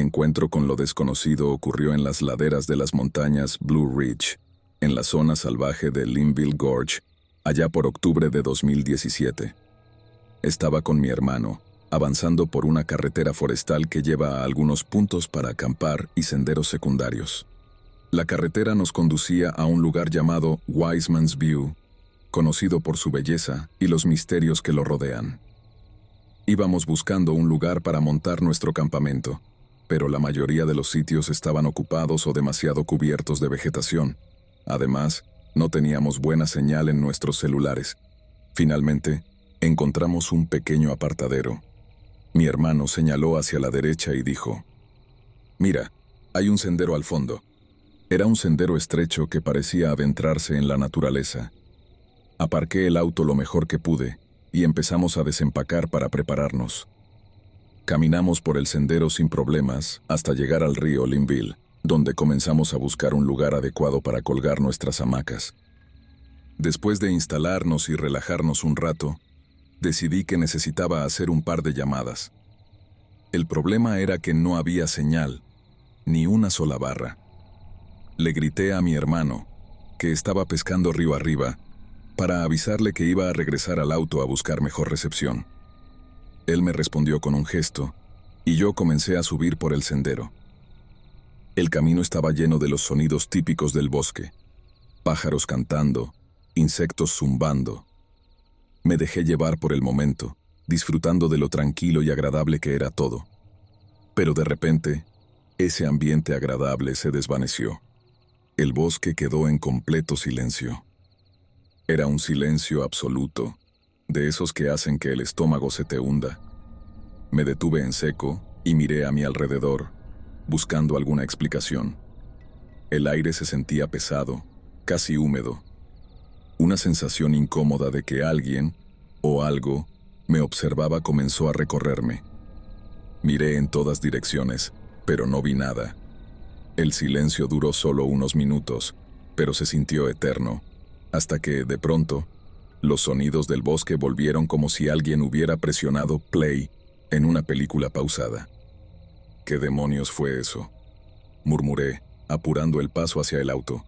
encuentro con lo desconocido ocurrió en las laderas de las montañas Blue Ridge, en la zona salvaje de Linville Gorge, allá por octubre de 2017. Estaba con mi hermano, avanzando por una carretera forestal que lleva a algunos puntos para acampar y senderos secundarios. La carretera nos conducía a un lugar llamado Wiseman's View, conocido por su belleza y los misterios que lo rodean. Íbamos buscando un lugar para montar nuestro campamento, pero la mayoría de los sitios estaban ocupados o demasiado cubiertos de vegetación. Además, no teníamos buena señal en nuestros celulares. Finalmente, encontramos un pequeño apartadero. Mi hermano señaló hacia la derecha y dijo: «Mira, hay un sendero al fondo». Era un sendero estrecho que parecía adentrarse en la naturaleza. Aparqué el auto lo mejor que pude y empezamos a desempacar para prepararnos. Caminamos por el sendero sin problemas hasta llegar al río Linville, donde comenzamos a buscar un lugar adecuado para colgar nuestras hamacas. Después de instalarnos y relajarnos un rato, decidí que necesitaba hacer un par de llamadas. El problema era que no había señal, ni una sola barra. Le grité a mi hermano, que estaba pescando río arriba, para avisarle que iba a regresar al auto a buscar mejor recepción. Él me respondió con un gesto, y yo comencé a subir por el sendero. El camino estaba lleno de los sonidos típicos del bosque: pájaros cantando, insectos zumbando. Me dejé llevar por el momento, disfrutando de lo tranquilo y agradable que era todo. Pero de repente, ese ambiente agradable se desvaneció. El bosque quedó en completo silencio. Era un silencio absoluto, de esos que hacen que el estómago se te hunda. Me detuve en seco y miré a mi alrededor, buscando alguna explicación. El aire se sentía pesado, casi húmedo. Una sensación incómoda de que alguien, o algo, me observaba comenzó a recorrerme. Miré en todas direcciones, pero no vi nada. El silencio duró solo unos minutos, pero se sintió eterno, hasta que, de pronto, los sonidos del bosque volvieron como si alguien hubiera presionado play en una película pausada. ¿Qué demonios fue eso?, murmuré, apurando el paso hacia el auto.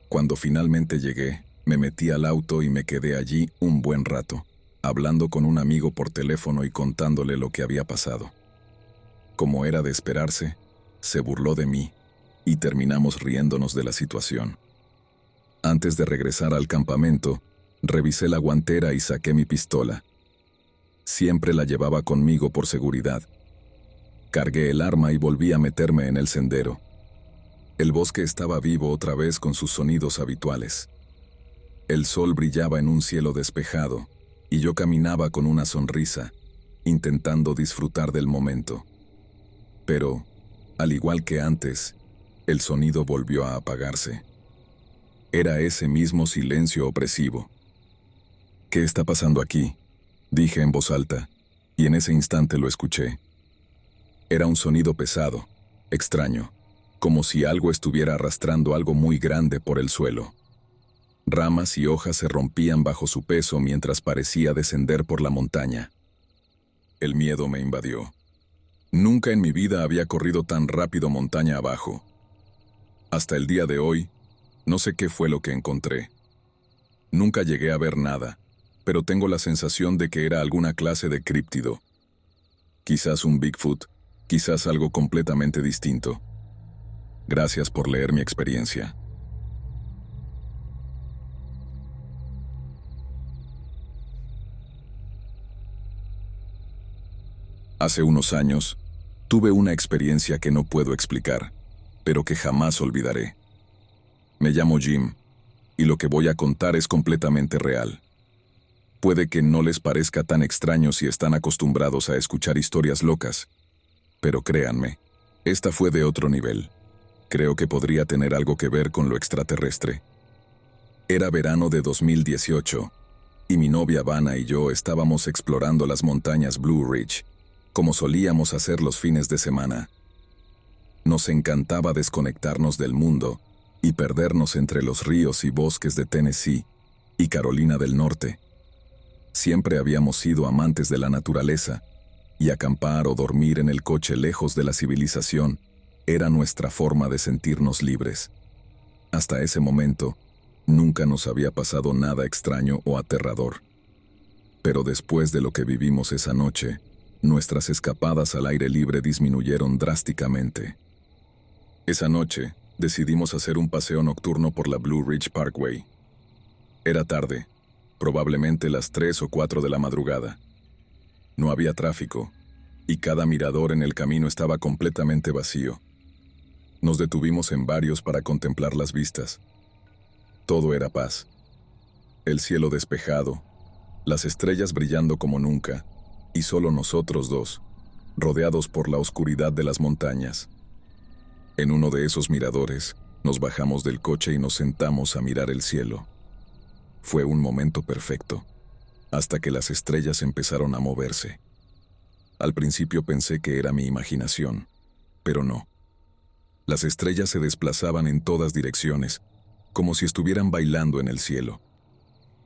Cuando finalmente llegué, me metí al auto y me quedé allí un buen rato, hablando con un amigo por teléfono y contándole lo que había pasado. Como era de esperarse, se burló de mí y terminamos riéndonos de la situación. Antes de regresar al campamento, revisé la guantera y saqué mi pistola. Siempre la llevaba conmigo por seguridad. Cargué el arma y volví a meterme en el sendero. El bosque estaba vivo otra vez con sus sonidos habituales. El sol brillaba en un cielo despejado y yo caminaba con una sonrisa, intentando disfrutar del momento. Pero, al igual que antes, el sonido volvió a apagarse. Era ese mismo silencio opresivo. «¿Qué está pasando aquí?», dije en voz alta, y en ese instante lo escuché. Era un sonido pesado, extraño, como si algo estuviera arrastrando algo muy grande por el suelo. Ramas y hojas se rompían bajo su peso mientras parecía descender por la montaña. El miedo me invadió. Nunca en mi vida había corrido tan rápido montaña abajo. Hasta el día de hoy, no sé qué fue lo que encontré. Nunca llegué a ver nada, pero tengo la sensación de que era alguna clase de críptido. Quizás un Bigfoot, quizás algo completamente distinto. Gracias por leer mi experiencia. Hace unos años, tuve una experiencia que no puedo explicar, pero que jamás olvidaré. Me llamo Jim, y lo que voy a contar es completamente real. Puede que no les parezca tan extraño si están acostumbrados a escuchar historias locas, pero créanme, esta fue de otro nivel. Creo que podría tener algo que ver con lo extraterrestre. Era verano de 2018, y mi novia Vanna y yo estábamos explorando las montañas Blue Ridge, como solíamos hacer los fines de semana. Nos encantaba desconectarnos del mundo y perdernos entre los ríos y bosques de Tennessee y Carolina del Norte. Siempre habíamos sido amantes de la naturaleza, y acampar o dormir en el coche lejos de la civilización era nuestra forma de sentirnos libres. Hasta ese momento, nunca nos había pasado nada extraño o aterrador. Pero después de lo que vivimos esa noche, nuestras escapadas al aire libre disminuyeron drásticamente. Esa noche, decidimos hacer un paseo nocturno por la Blue Ridge Parkway. Era tarde, probablemente las 3 o 4 de la madrugada. No había tráfico, y cada mirador en el camino estaba completamente vacío. Nos detuvimos en varios para contemplar las vistas. Todo era paz. El cielo despejado, las estrellas brillando como nunca, y solo nosotros dos, rodeados por la oscuridad de las montañas. En uno de esos miradores, nos bajamos del coche y nos sentamos a mirar el cielo. Fue un momento perfecto, hasta que las estrellas empezaron a moverse. Al principio pensé que era mi imaginación, pero no. Las estrellas se desplazaban en todas direcciones, como si estuvieran bailando en el cielo.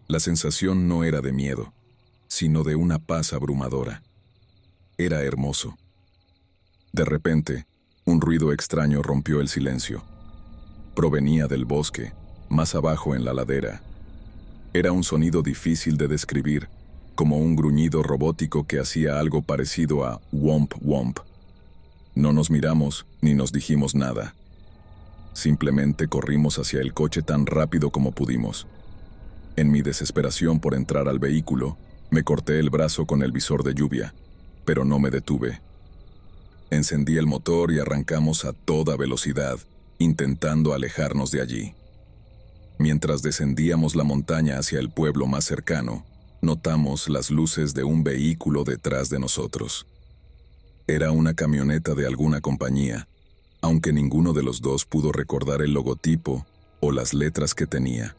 La sensación no era de miedo, sino de una paz abrumadora. Era hermoso. De repente, un ruido extraño rompió el silencio. Provenía del bosque, más abajo en la ladera. Era un sonido difícil de describir, como un gruñido robótico que hacía algo parecido a womp womp. No nos miramos ni nos dijimos nada. Simplemente corrimos hacia el coche tan rápido como pudimos. En mi desesperación por entrar al vehículo, me corté el brazo con el visor de lluvia, pero no me detuve. Encendí el motor y arrancamos a toda velocidad, intentando alejarnos de allí. Mientras descendíamos la montaña hacia el pueblo más cercano, notamos las luces de un vehículo detrás de nosotros. Era una camioneta de alguna compañía, aunque ninguno de los dos pudo recordar el logotipo o las letras que tenía.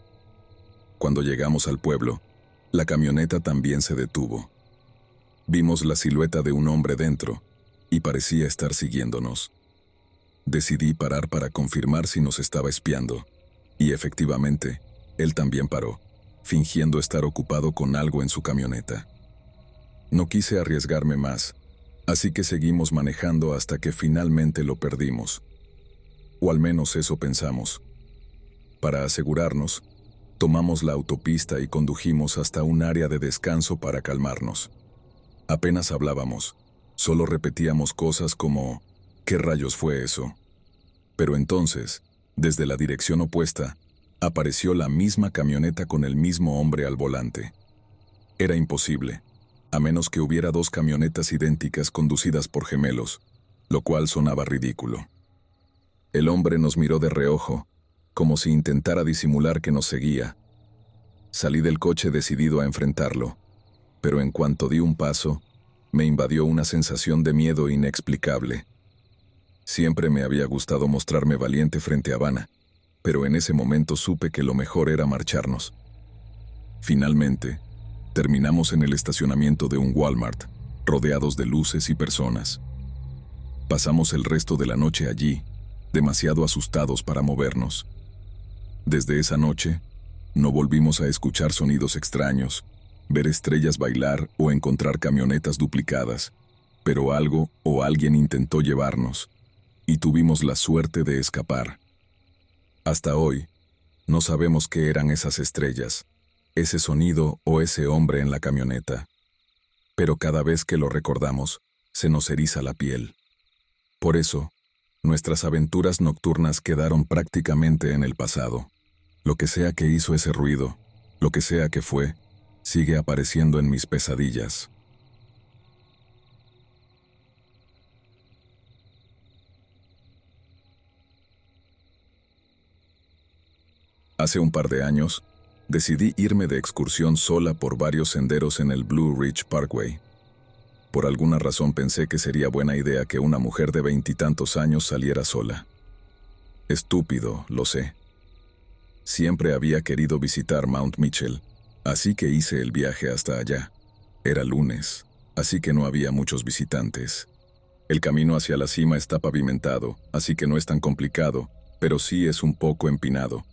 Cuando llegamos al pueblo, la camioneta también se detuvo. Vimos la silueta de un hombre dentro, y parecía estar siguiéndonos. Decidí parar para confirmar si nos estaba espiando, y efectivamente, él también paró, fingiendo estar ocupado con algo en su camioneta. No quise arriesgarme más, así que seguimos manejando hasta que finalmente lo perdimos. O al menos eso pensamos. Para asegurarnos, tomamos la autopista y condujimos hasta un área de descanso para calmarnos. Apenas hablábamos, solo repetíamos cosas como ¿qué rayos fue eso? Pero entonces, desde la dirección opuesta, apareció la misma camioneta con el mismo hombre al volante. Era imposible, a menos que hubiera dos camionetas idénticas conducidas por gemelos, lo cual sonaba ridículo. El hombre nos miró de reojo, como si intentara disimular que nos seguía. Salí del coche decidido a enfrentarlo, pero en cuanto di un paso, me invadió una sensación de miedo inexplicable. Siempre me había gustado mostrarme valiente frente a Vanna, pero en ese momento supe que lo mejor era marcharnos. Finalmente, terminamos en el estacionamiento de un Walmart, rodeados de luces y personas. Pasamos el resto de la noche allí, demasiado asustados para movernos. Desde esa noche, no volvimos a escuchar sonidos extraños, ver estrellas bailar o encontrar camionetas duplicadas, pero algo o alguien intentó llevarnos, y tuvimos la suerte de escapar. Hasta hoy, no sabemos qué eran esas estrellas, ese sonido o ese hombre en la camioneta. Pero cada vez que lo recordamos, se nos eriza la piel. Por eso, nuestras aventuras nocturnas quedaron prácticamente en el pasado. Lo que sea que hizo ese ruido, lo que sea que fue, sigue apareciendo en mis pesadillas. Hace un par de años, decidí irme de excursión sola por varios senderos en el Blue Ridge Parkway. Por alguna razón pensé que sería buena idea que una mujer de 20 y tantos años saliera sola. Estúpido, lo sé. Siempre había querido visitar Mount Mitchell, así que hice el viaje hasta allá. Era lunes, así que no había muchos visitantes. El camino hacia la cima está pavimentado, así que no es tan complicado, pero sí es un poco empinado.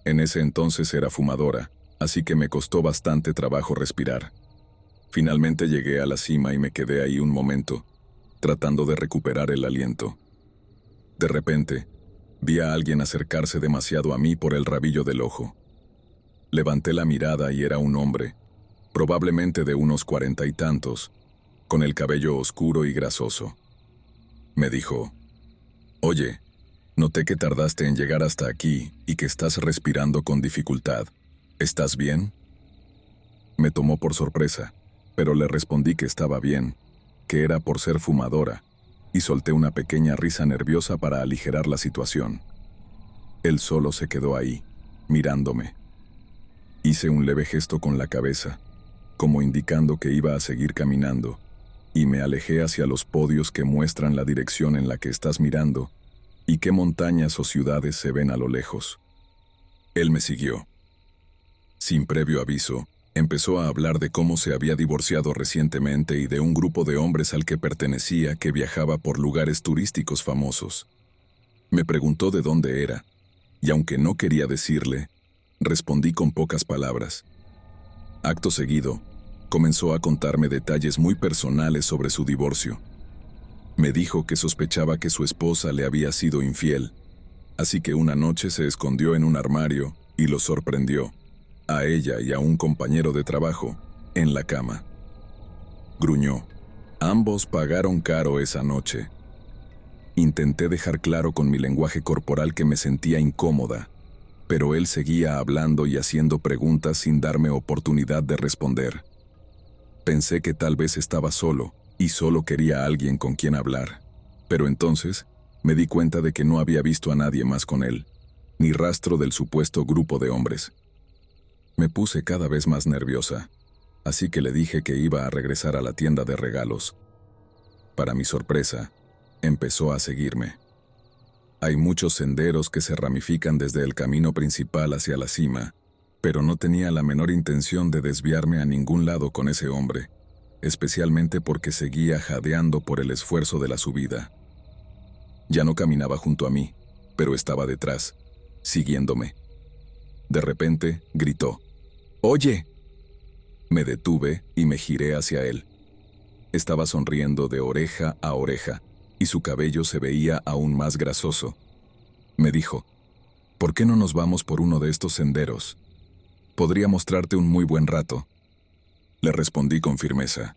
En ese entonces era fumadora, así que me costó bastante trabajo respirar. Finalmente llegué a la cima y me quedé ahí un momento, tratando de recuperar el aliento. De repente, vi a alguien acercarse demasiado a mí por el rabillo del ojo. Levanté la mirada y era un hombre, probablemente de unos 40 y tantos, con el cabello oscuro y grasoso. Me dijo: «Oye, noté que tardaste en llegar hasta aquí y que estás respirando con dificultad. ¿Estás bien?». Me tomó por sorpresa, pero le respondí que estaba bien, que era por ser fumadora, y solté una pequeña risa nerviosa para aligerar la situación. Él solo se quedó ahí, mirándome. Hice un leve gesto con la cabeza, como indicando que iba a seguir caminando, y me alejé hacia los podios que muestran la dirección en la que estás mirando y qué montañas o ciudades se ven a lo lejos. Él me siguió. Sin previo aviso, empezó a hablar de cómo se había divorciado recientemente y de un grupo de hombres al que pertenecía que viajaba por lugares turísticos famosos. Me preguntó de dónde era, y aunque no quería decirle, respondí con pocas palabras. Acto seguido, comenzó a contarme detalles muy personales sobre su divorcio. Me dijo que sospechaba que su esposa le había sido infiel, así que una noche se escondió en un armario y lo sorprendió, a ella y a un compañero de trabajo, en la cama. Gruñó. Ambos pagaron caro esa noche. Intenté dejar claro con mi lenguaje corporal que me sentía incómoda, pero él seguía hablando y haciendo preguntas sin darme oportunidad de responder. Pensé que tal vez estaba solo y solo quería a alguien con quien hablar, pero entonces me di cuenta de que no había visto a nadie más con él, ni rastro del supuesto grupo de hombres. Me puse cada vez más nerviosa, así que le dije que iba a regresar a la tienda de regalos. Para mi sorpresa, empezó a seguirme. Hay muchos senderos que se ramifican desde el camino principal hacia la cima, pero no tenía la menor intención de desviarme a ningún lado con ese hombre, especialmente porque seguía jadeando por el esfuerzo de la subida. Ya no caminaba junto a mí, pero estaba detrás, siguiéndome. De repente, gritó: «¡Oye!». Me detuve y me giré hacia él. Estaba sonriendo de oreja a oreja, y su cabello se veía aún más grasoso. Me dijo: «¿Por qué no nos vamos por uno de estos senderos? Podría mostrarte un muy buen rato». Le respondí con firmeza: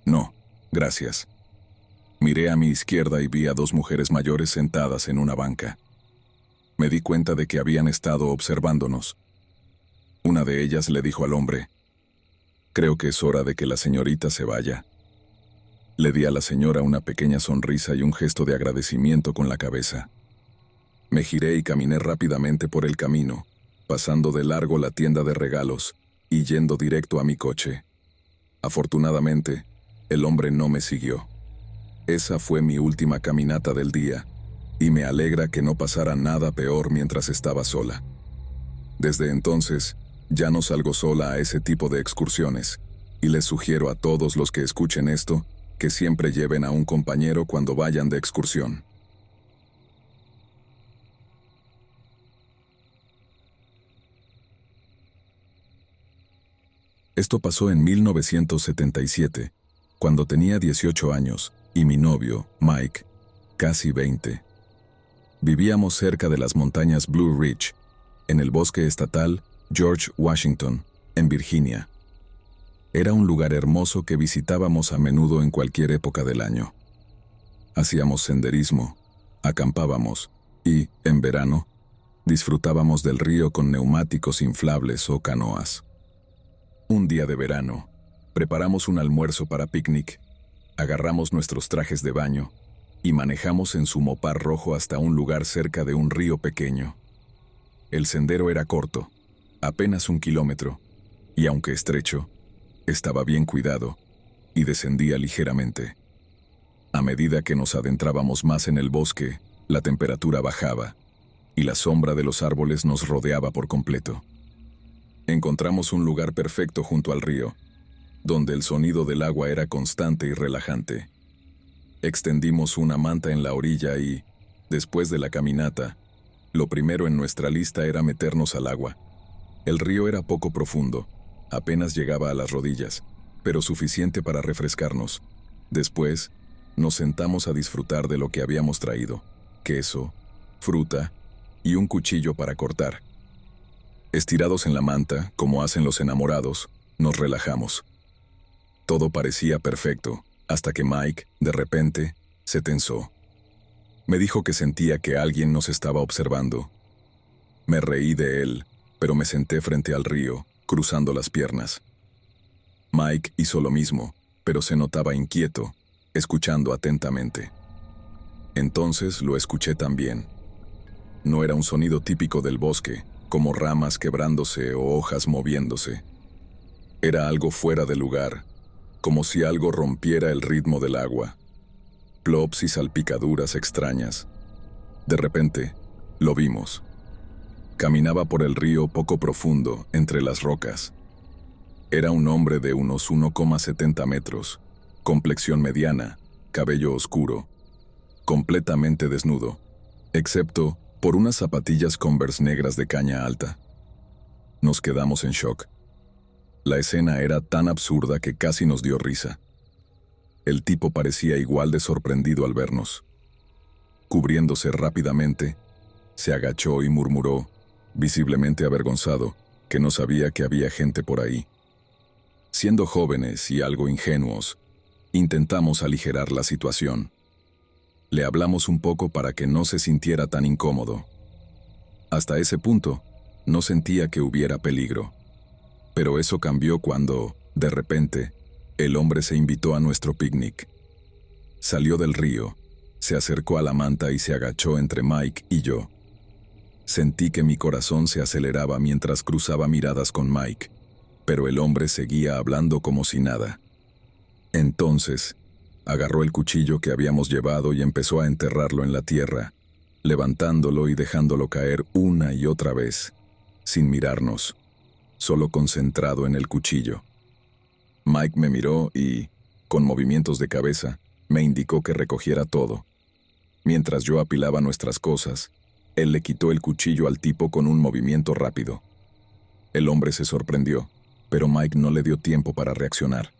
«No, gracias». Miré a mi izquierda y vi a dos mujeres mayores sentadas en una banca. Me di cuenta de que habían estado observándonos. Una de ellas le dijo al hombre: «Creo que es hora de que la señorita se vaya». Le di a la señora una pequeña sonrisa y un gesto de agradecimiento con la cabeza. Me giré y caminé rápidamente por el camino, pasando de largo la tienda de regalos y yendo directo a mi coche. Afortunadamente, el hombre no me siguió. Esa fue mi última caminata del día, y me alegra que no pasara nada peor mientras estaba sola. Desde entonces, ya no salgo sola a ese tipo de excursiones, y les sugiero a todos los que escuchen esto que siempre lleven a un compañero cuando vayan de excursión. Esto pasó en 1977, cuando tenía 18 años, y mi novio, Mike, casi 20. Vivíamos cerca de las montañas Blue Ridge, en el bosque estatal George Washington, en Virginia. Era un lugar hermoso que visitábamos a menudo en cualquier época del año. Hacíamos senderismo, acampábamos y, en verano, disfrutábamos del río con neumáticos inflables o canoas. Un día de verano, preparamos un almuerzo para picnic, agarramos nuestros trajes de baño y manejamos en su Mopar rojo hasta un lugar cerca de un río pequeño. El sendero era corto, apenas 1 kilómetro, y aunque estrecho, estaba bien cuidado y descendía ligeramente. A medida que nos adentrábamos más en el bosque, la temperatura bajaba y la sombra de los árboles nos rodeaba por completo. Encontramos un lugar perfecto junto al río, donde el sonido del agua era constante y relajante. Extendimos una manta en la orilla y, después de la caminata, lo primero en nuestra lista era meternos al agua. El río era poco profundo, apenas llegaba a las rodillas, pero suficiente para refrescarnos. Después, nos sentamos a disfrutar de lo que habíamos traído: queso, fruta y un cuchillo para cortar. Estirados en la manta, como hacen los enamorados, nos relajamos. Todo parecía perfecto, hasta que Mike, de repente, se tensó. Me dijo que sentía que alguien nos estaba observando. Me reí de él, pero me senté frente al río, cruzando las piernas. Mike hizo lo mismo, pero se notaba inquieto, escuchando atentamente. Entonces lo escuché también. No era un sonido típico del bosque, como ramas quebrándose o hojas moviéndose. Era algo fuera de lugar, como si algo rompiera el ritmo del agua. Plops y salpicaduras extrañas. De repente, lo vimos. Caminaba por el río poco profundo, entre las rocas. Era un hombre de unos 1,70 metros, complexión mediana, cabello oscuro, completamente desnudo, excepto por unas zapatillas Converse negras de caña alta. Nos quedamos en shock. La escena era tan absurda que casi nos dio risa. El tipo parecía igual de sorprendido al vernos. Cubriéndose rápidamente, se agachó y murmuró, visiblemente avergonzado, que no sabía que había gente por ahí. Siendo jóvenes y algo ingenuos, intentamos aligerar la situación. Le hablamos un poco para que no se sintiera tan incómodo. Hasta ese punto, no sentía que hubiera peligro. Pero eso cambió cuando, de repente, el hombre se invitó a nuestro picnic. Salió del río, se acercó a la manta y se agachó entre Mike y yo. Sentí que mi corazón se aceleraba mientras cruzaba miradas con Mike, pero el hombre seguía hablando como si nada. Entonces, agarró el cuchillo que habíamos llevado y empezó a enterrarlo en la tierra, levantándolo y dejándolo caer una y otra vez, sin mirarnos, solo concentrado en el cuchillo. Mike me miró y, con movimientos de cabeza, me indicó que recogiera todo. Mientras yo apilaba nuestras cosas, él le quitó el cuchillo al tipo con un movimiento rápido. El hombre se sorprendió, pero Mike no le dio tiempo para reaccionar.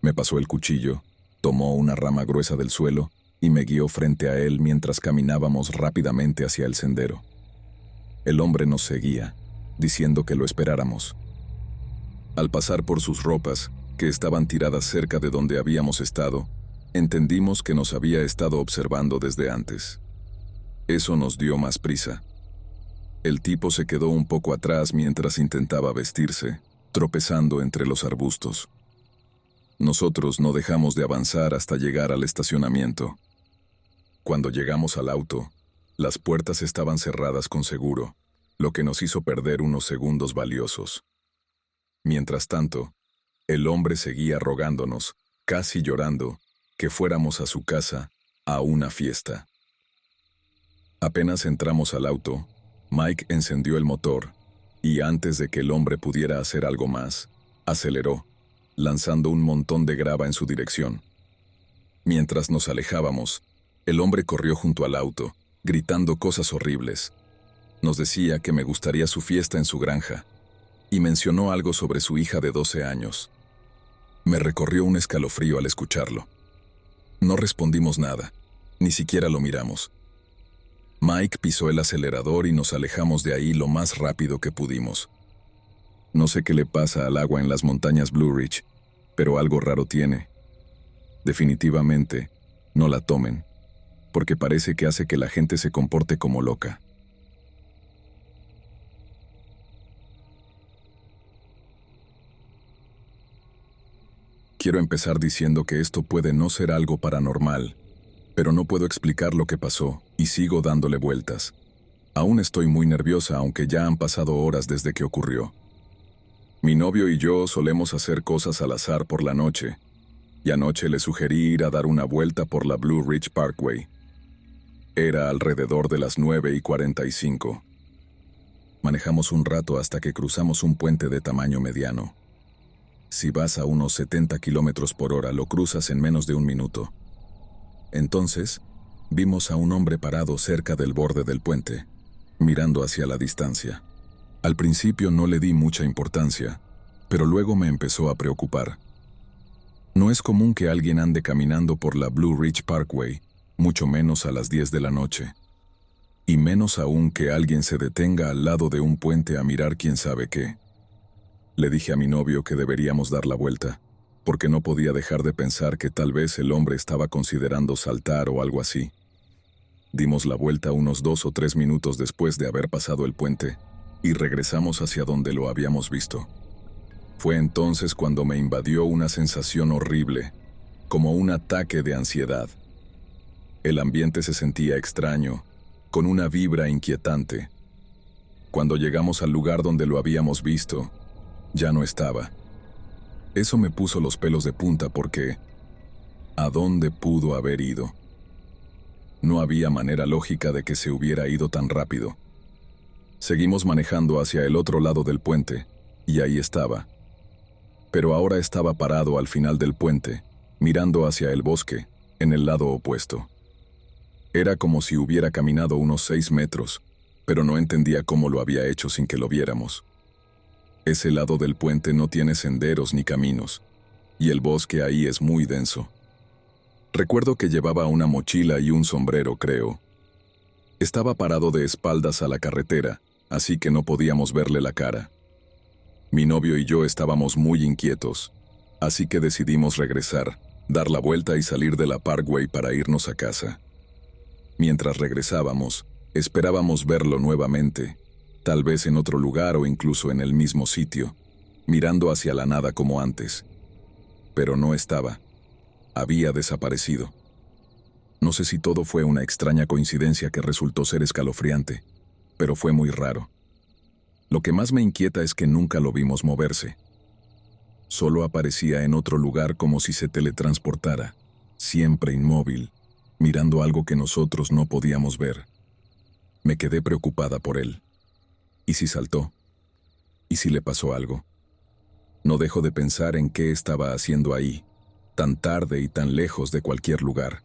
Me pasó el cuchillo, tomó una rama gruesa del suelo y me guió frente a él mientras caminábamos rápidamente hacia el sendero. El hombre nos seguía, diciendo que lo esperáramos. Al pasar por sus ropas, que estaban tiradas cerca de donde habíamos estado, entendimos que nos había estado observando desde antes. Eso nos dio más prisa. El tipo se quedó un poco atrás mientras intentaba vestirse, tropezando entre los arbustos. Nosotros no dejamos de avanzar hasta llegar al estacionamiento. Cuando llegamos al auto, las puertas estaban cerradas con seguro, lo que nos hizo perder unos segundos valiosos. Mientras tanto, el hombre seguía rogándonos, casi llorando, que fuéramos a su casa, a una fiesta. Apenas entramos al auto, Mike encendió el motor, y antes de que el hombre pudiera hacer algo más, aceleró, lanzando un montón de grava en su dirección. Mientras nos alejábamos, el hombre corrió junto al auto, gritando cosas horribles. Nos decía que me gustaría su fiesta en su granja, y mencionó algo sobre su hija de 12 años. Me recorrió un escalofrío al escucharlo. No respondimos nada, ni siquiera lo miramos. Mike pisó el acelerador y nos alejamos de ahí lo más rápido que pudimos. No sé qué le pasa al agua en las montañas Blue Ridge, pero algo raro tiene. Definitivamente, no la tomen, porque parece que hace que la gente se comporte como loca. Quiero empezar diciendo que esto puede no ser algo paranormal, pero no puedo explicar lo que pasó y sigo dándole vueltas. Aún estoy muy nerviosa, aunque ya han pasado horas desde que ocurrió. Mi novio y yo solemos hacer cosas al azar por la noche, y anoche le sugerí ir a dar una vuelta por la Blue Ridge Parkway. Era alrededor de las 9:45. Manejamos un rato hasta que cruzamos un puente de tamaño mediano. Si vas a unos 70 km/h, lo cruzas en menos de un minuto. Entonces, vimos a un hombre parado cerca del borde del puente, mirando hacia la distancia. Al principio no le di mucha importancia, pero luego me empezó a preocupar. No es común que alguien ande caminando por la Blue Ridge Parkway, mucho menos a las 10 de la noche. Y menos aún que alguien se detenga al lado de un puente a mirar quién sabe qué. Le dije a mi novio que deberíamos dar la vuelta, porque no podía dejar de pensar que tal vez el hombre estaba considerando saltar o algo así. Dimos la vuelta unos 2 o 3 minutos después de haber pasado el puente, y regresamos hacia donde lo habíamos visto. Fue entonces cuando me invadió una sensación horrible, como un ataque de ansiedad. El ambiente se sentía extraño, con una vibra inquietante. Cuando llegamos al lugar donde lo habíamos visto, ya no estaba. Eso me puso los pelos de punta porque ¿a dónde pudo haber ido? No había manera lógica de que se hubiera ido tan rápido. Seguimos manejando hacia el otro lado del puente, y ahí estaba. Pero ahora estaba parado al final del puente, mirando hacia el bosque, en el lado opuesto. Era como si hubiera caminado unos 6 metros, pero no entendía cómo lo había hecho sin que lo viéramos. Ese lado del puente no tiene senderos ni caminos, y el bosque ahí es muy denso. Recuerdo que llevaba una mochila y un sombrero, creo. Estaba parado de espaldas a la carretera, así que no podíamos verle la cara. Mi novio y yo estábamos muy inquietos, así que decidimos regresar, dar la vuelta y salir de la Parkway para irnos a casa. Mientras regresábamos, esperábamos verlo nuevamente, tal vez en otro lugar o incluso en el mismo sitio, mirando hacia la nada como antes. Pero no estaba. Había desaparecido. No sé si todo fue una extraña coincidencia que resultó ser escalofriante, pero fue muy raro. Lo que más me inquieta es que nunca lo vimos moverse. Solo aparecía en otro lugar como si se teletransportara, siempre inmóvil, mirando algo que nosotros no podíamos ver. Me quedé preocupada por él. ¿Y si saltó? ¿Y si le pasó algo? No dejo de pensar en qué estaba haciendo ahí, tan tarde y tan lejos de cualquier lugar.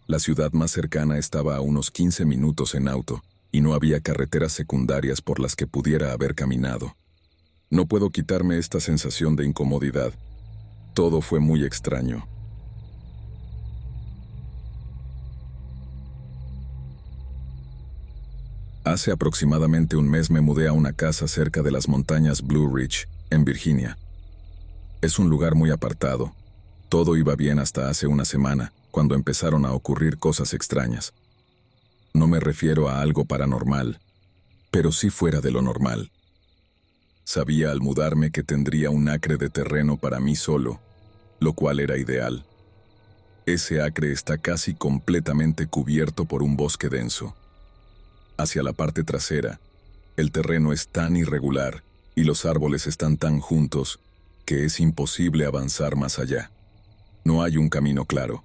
La ciudad más cercana estaba a unos 15 minutos en auto, y no había carreteras secundarias por las que pudiera haber caminado. No puedo quitarme esta sensación de incomodidad. Todo fue muy extraño. Hace aproximadamente un mes me mudé a una casa cerca de las montañas Blue Ridge, en Virginia. Es un lugar muy apartado. Todo iba bien hasta hace una semana, cuando empezaron a ocurrir cosas extrañas. No me refiero a algo paranormal, pero sí fuera de lo normal. Sabía al mudarme que tendría un acre de terreno para mí solo, lo cual era ideal. Ese acre está casi completamente cubierto por un bosque denso. Hacia la parte trasera, el terreno es tan irregular y los árboles están tan juntos que es imposible avanzar más allá. No hay un camino claro.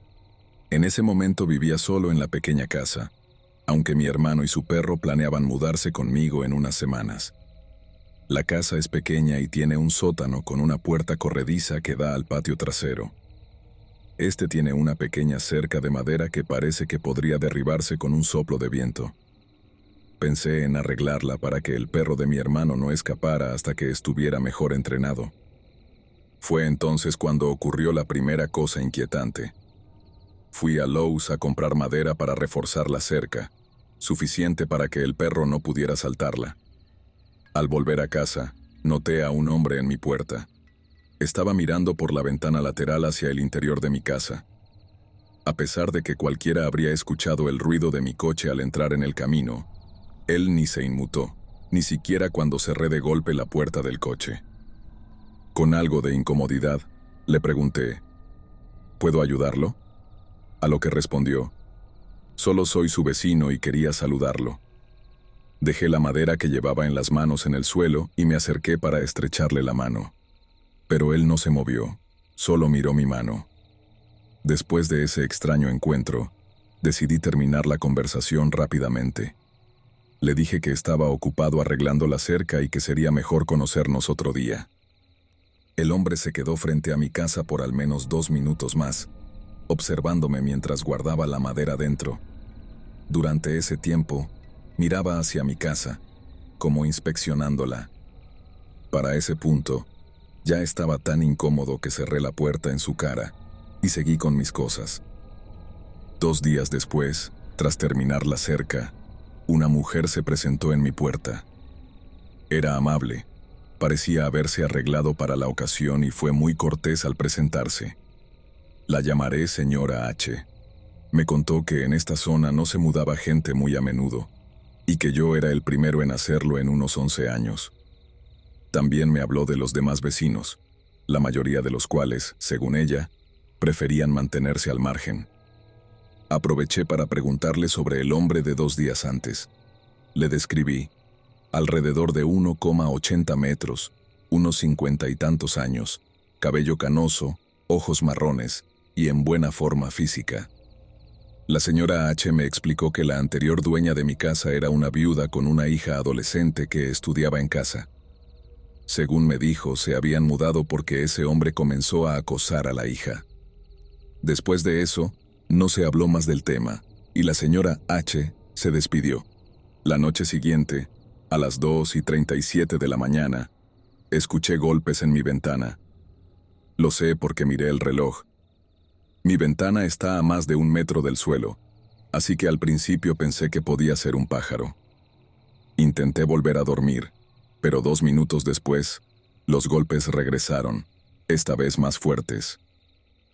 En ese momento vivía solo en la pequeña casa, aunque mi hermano y su perro planeaban mudarse conmigo en unas semanas. La casa es pequeña y tiene un sótano con una puerta corrediza que da al patio trasero. Este tiene una pequeña cerca de madera que parece que podría derribarse con un soplo de viento. Pensé en arreglarla para que el perro de mi hermano no escapara hasta que estuviera mejor entrenado. Fue entonces cuando ocurrió la primera cosa inquietante. Fui a Lowe's a comprar madera para reforzar la cerca, suficiente para que el perro no pudiera saltarla. Al volver a casa, noté a un hombre en mi puerta. Estaba mirando por la ventana lateral hacia el interior de mi casa. A pesar de que cualquiera habría escuchado el ruido de mi coche al entrar en el camino, él ni se inmutó, ni siquiera cuando cerré de golpe la puerta del coche. Con algo de incomodidad, le pregunté, ¿puedo ayudarlo? A lo que respondió, solo soy su vecino y quería saludarlo. Dejé la madera que llevaba en las manos en el suelo y me acerqué para estrecharle la mano. Pero él no se movió, solo miró mi mano. Después de ese extraño encuentro, decidí terminar la conversación rápidamente. Le dije que estaba ocupado arreglando la cerca y que sería mejor conocernos otro día. El hombre se quedó frente a mi casa por al menos 2 minutos más, observándome mientras guardaba la madera dentro. Durante ese tiempo, miraba hacia mi casa, como inspeccionándola. Para ese punto, Ya estaba tan incómodo que cerré la puerta en su cara y seguí con mis cosas. 2 días después, tras terminar la cerca, una mujer se presentó en mi puerta. Era amable, parecía haberse arreglado para la ocasión y fue muy cortés al presentarse. La llamaré señora H. Me contó que en esta zona no se mudaba gente muy a menudo, y que yo era el primero en hacerlo en unos 11 años. También me habló de los demás vecinos, la mayoría de los cuales, según ella, preferían mantenerse al margen. Aproveché para preguntarle sobre el hombre de 2 días antes. Le describí, alrededor de 1,80 metros, unos 50 y tantos años, cabello canoso, ojos marrones y en buena forma física. La señora H. me explicó que la anterior dueña de mi casa era una viuda con una hija adolescente que estudiaba en casa. Según me dijo, se habían mudado porque ese hombre comenzó a acosar a la hija. Después de eso, no se habló más del tema, y la señora H. se despidió. La noche siguiente, a las 2:37 de la mañana, escuché golpes en mi ventana. Lo sé porque miré el reloj. Mi ventana está a más de 1 metro del suelo, así que al principio pensé que podía ser un pájaro. Intenté volver a dormir, pero 2 minutos después, los golpes regresaron, esta vez más fuertes.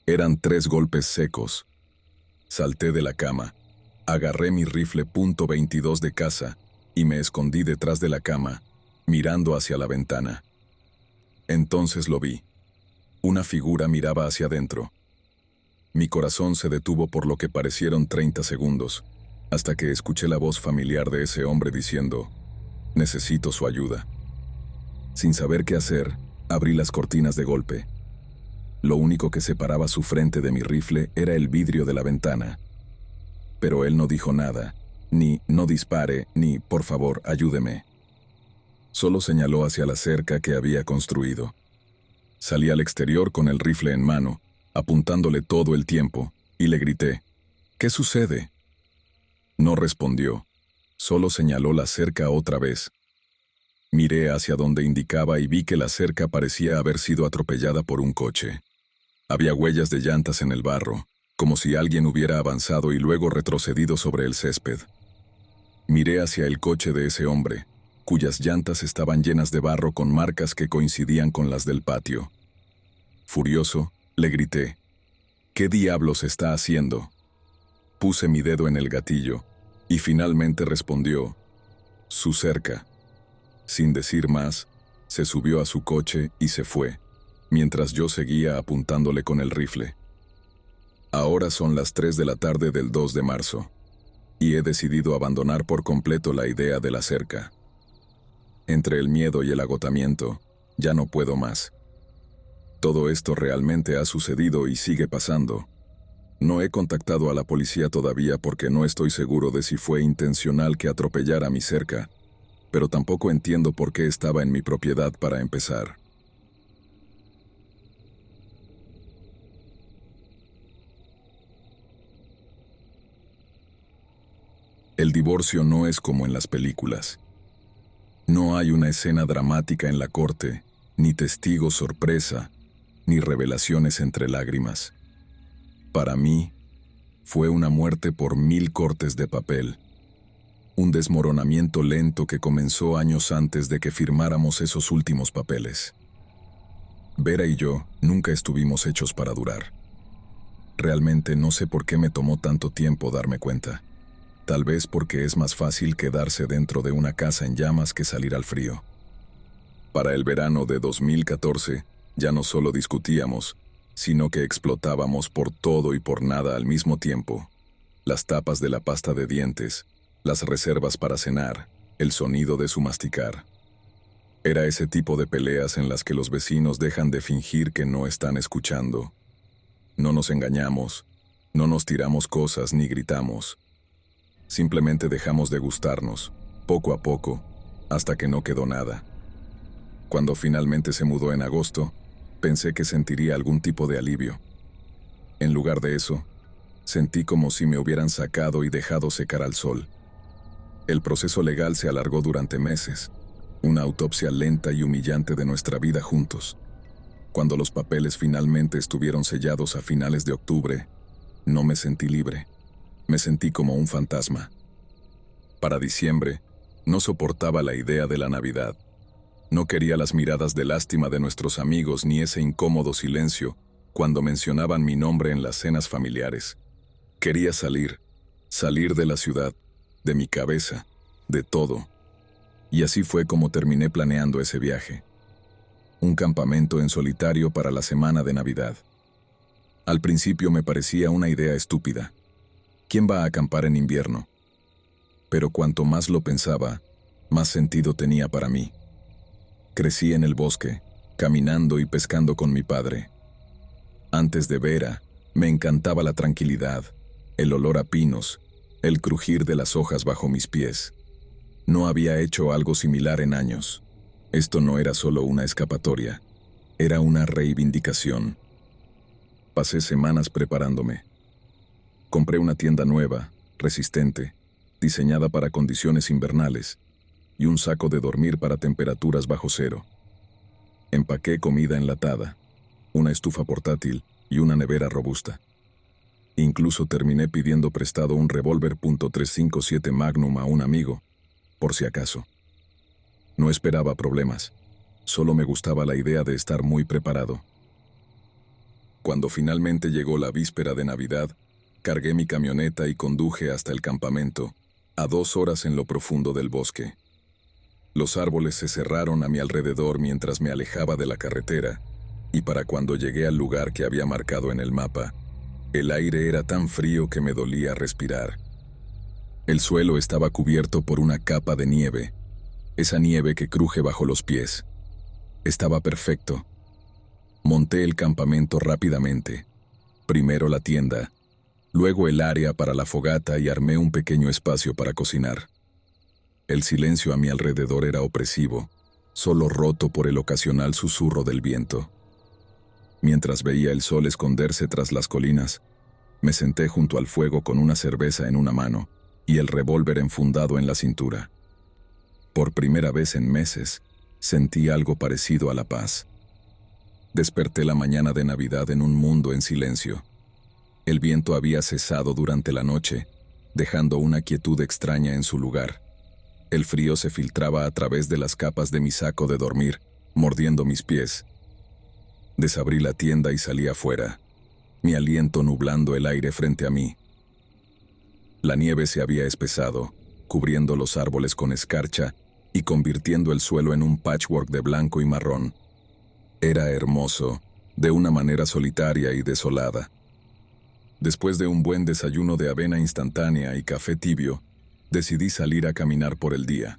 Eran 3 golpes secos. Salté de la cama, agarré mi rifle .22 de caza y me escondí detrás de la cama, mirando hacia la ventana. Entonces lo vi. Una figura miraba hacia adentro. Mi corazón se detuvo por lo que parecieron 30 segundos, hasta que escuché la voz familiar de ese hombre diciendo, «Necesito su ayuda». Sin saber qué hacer, abrí las cortinas de golpe. Lo único que separaba su frente de mi rifle era el vidrio de la ventana. Pero él no dijo nada, ni «no dispare», ni «por favor, ayúdeme». Solo señaló hacia la cerca que había construido. Salí al exterior con el rifle en mano, apuntándole todo el tiempo, y le grité, «¿Qué sucede?». No respondió, solo señaló la cerca otra vez. Miré hacia donde indicaba y vi que la cerca parecía haber sido atropellada por un coche. Había huellas de llantas en el barro, como si alguien hubiera avanzado y luego retrocedido sobre el césped. Miré hacia el coche de ese hombre, cuyas llantas estaban llenas de barro con marcas que coincidían con las del patio. Furioso, le grité, «¿Qué diablos está haciendo?». Puse mi dedo en el gatillo, y finalmente respondió, «Su cerca». Sin decir más, se subió a su coche y se fue, mientras yo seguía apuntándole con el rifle. Ahora son las 3 de la tarde del 2 de marzo, y he decidido abandonar por completo la idea de la cerca. Entre el miedo y el agotamiento, ya no puedo más. Todo esto realmente ha sucedido y sigue pasando. No he contactado a la policía todavía porque no estoy seguro de si fue intencional que atropellara mi cerca, pero tampoco entiendo por qué estaba en mi propiedad para empezar. El divorcio no es como en las películas. No hay una escena dramática en la corte, ni testigos sorpresa, ni revelaciones entre lágrimas. Para mí, fue una muerte por 1000 cortes de papel. Un desmoronamiento lento que comenzó años antes de que firmáramos esos últimos papeles. Vera y yo nunca estuvimos hechos para durar. Realmente no sé por qué me tomó tanto tiempo darme cuenta. Tal vez porque es más fácil quedarse dentro de una casa en llamas que salir al frío. Para el verano de 2014, ya no solo discutíamos, sino que explotábamos por todo y por nada al mismo tiempo. Las tapas de la pasta de dientes, las reservas para cenar, el sonido de su masticar. Era ese tipo de peleas en las que los vecinos dejan de fingir que no están escuchando. No nos engañamos, no nos tiramos cosas ni gritamos. Simplemente dejamos de gustarnos, poco a poco, hasta que no quedó nada. Cuando finalmente se mudó en agosto, pensé que sentiría algún tipo de alivio. En lugar de eso, sentí como si me hubieran sacado y dejado secar al sol. El proceso legal se alargó durante meses, una autopsia lenta y humillante de nuestra vida juntos. Cuando los papeles finalmente estuvieron sellados a finales de octubre, no me sentí libre. Me sentí como un fantasma. Para diciembre, no soportaba la idea de la Navidad. No quería las miradas de lástima de nuestros amigos ni ese incómodo silencio cuando mencionaban mi nombre en las cenas familiares. Quería salir de la ciudad, de mi cabeza, de todo. Y así fue como terminé planeando ese viaje. Un campamento en solitario para la semana de Navidad. Al principio me parecía una idea estúpida. ¿Quién va a acampar en invierno? Pero cuanto más lo pensaba, más sentido tenía para mí. Crecí en el bosque, caminando y pescando con mi padre. Antes de Vera, me encantaba la tranquilidad, el olor a pinos, el crujir de las hojas bajo mis pies. No había hecho algo similar en años. Esto no era solo una escapatoria, era una reivindicación. Pasé semanas preparándome. Compré una tienda nueva, resistente, diseñada para condiciones invernales, y un saco de dormir para temperaturas bajo cero. Empaqué comida enlatada, una estufa portátil y una nevera robusta. Incluso terminé pidiendo prestado un revólver .357 Magnum a un amigo, por si acaso. No esperaba problemas, solo me gustaba la idea de estar muy preparado. Cuando finalmente llegó la víspera de Navidad, cargué mi camioneta y conduje hasta el campamento, a 2 horas en lo profundo del bosque. Los árboles se cerraron a mi alrededor mientras me alejaba de la carretera, y para cuando llegué al lugar que había marcado en el mapa, el aire era tan frío que me dolía respirar. El suelo estaba cubierto por una capa de nieve, esa nieve que cruje bajo los pies. Estaba perfecto. Monté el campamento rápidamente. Primero la tienda, luego el área para la fogata y armé un pequeño espacio para cocinar. El silencio a mi alrededor era opresivo, solo roto por el ocasional susurro del viento. Mientras veía el sol esconderse tras las colinas, me senté junto al fuego con una cerveza en una mano y el revólver enfundado en la cintura. Por primera vez en meses, sentí algo parecido a la paz. Desperté la mañana de Navidad en un mundo en silencio. El viento había cesado durante la noche, dejando una quietud extraña en su lugar. El frío se filtraba a través de las capas de mi saco de dormir, mordiendo mis pies. Desabrí la tienda y salí afuera, mi aliento nublando el aire frente a mí. La nieve se había espesado, cubriendo los árboles con escarcha y convirtiendo el suelo en un patchwork de blanco y marrón. Era hermoso, de una manera solitaria y desolada. Después de un buen desayuno de avena instantánea y café tibio, decidí salir a caminar por el día.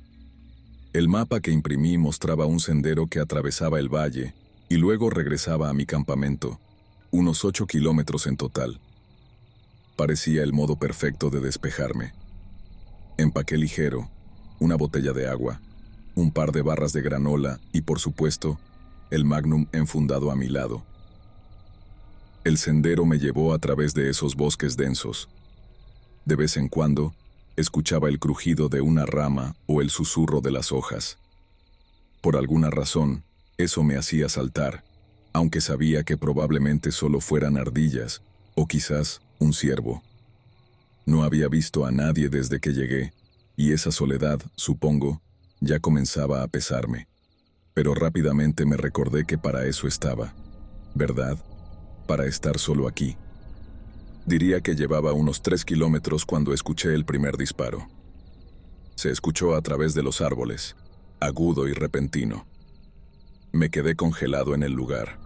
El mapa que imprimí mostraba un sendero que atravesaba el valle y luego regresaba a mi campamento, unos 8 kilómetros en total. Parecía el modo perfecto de despejarme. Empaqué ligero, una botella de agua, un par de barras de granola y, por supuesto, el Magnum enfundado a mi lado. El sendero me llevó a través de esos bosques densos. De vez en cuando, escuchaba el crujido de una rama o el susurro de las hojas. Por alguna razón, eso me hacía saltar, aunque sabía que probablemente solo fueran ardillas, o quizás un ciervo. No había visto a nadie desde que llegué, y esa soledad, supongo, ya comenzaba a pesarme. Pero rápidamente me recordé que para eso estaba, ¿verdad? Para estar solo aquí. Diría que llevaba unos 3 kilómetros cuando escuché el primer disparo. Se escuchó a través de los árboles, agudo y repentino. Me quedé congelado en el lugar.